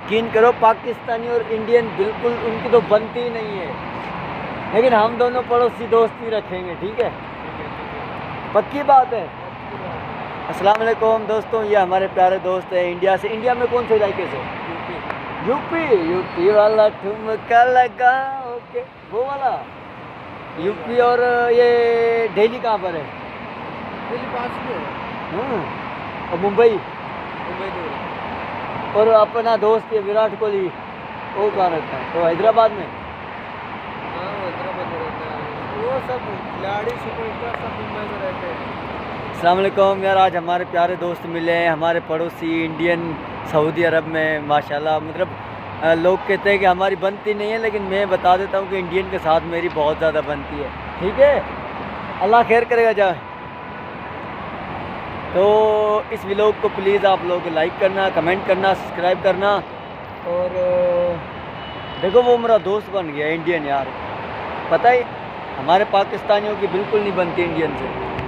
यकीन करो पाकिस्तानी और इंडियन बिल्कुल उनकी तो बनती ही नहीं है, लेकिन हम दोनों पड़ोसी दोस्ती रखेंगे, ठीक है? पक्की बात है। अस्सलाम वालेकुम दोस्तों, ये हमारे प्यारे दोस्त हैं इंडिया से। इंडिया में कौन से इलाके से? यूपी। यूपी वाला ठुमका लगा, ओके वो वाला यूपी। और ये दिल्ली कहाँ पर है? दिल्ली पास में है। और मुंबई? मुंबई दूर है। और अपना दोस्त ये विराट कोहली वो कहाँ रहता है? तो हैदराबाद में। हाँ, वो हैदराबाद में रहता है। वो सब खिलाड़ी सुपरस्टार सब मुंबई में रहते हैं। अस्सलाम वालेकुम यार, आज हमारे प्यारे दोस्त मिले हैं, हमारे पड़ोसी इंडियन सऊदी अरब में माशाल्लाह। मतलब लोग कहते हैं कि हमारी बनती नहीं है, लेकिन मैं बता देता हूँ कि इंडियन के साथ मेरी बहुत ज़्यादा बनती है, ठीक है? अल्लाह खैर करेगा जाए। तो इस व्लॉग को प्लीज़ आप लोग लाइक करना, कमेंट करना, सब्सक्राइब करना। और देखो वो मेरा दोस्त बन गया इंडियन यार। पता है हमारे पाकिस्तानियों की बिल्कुल नहीं बनती इंडियन से।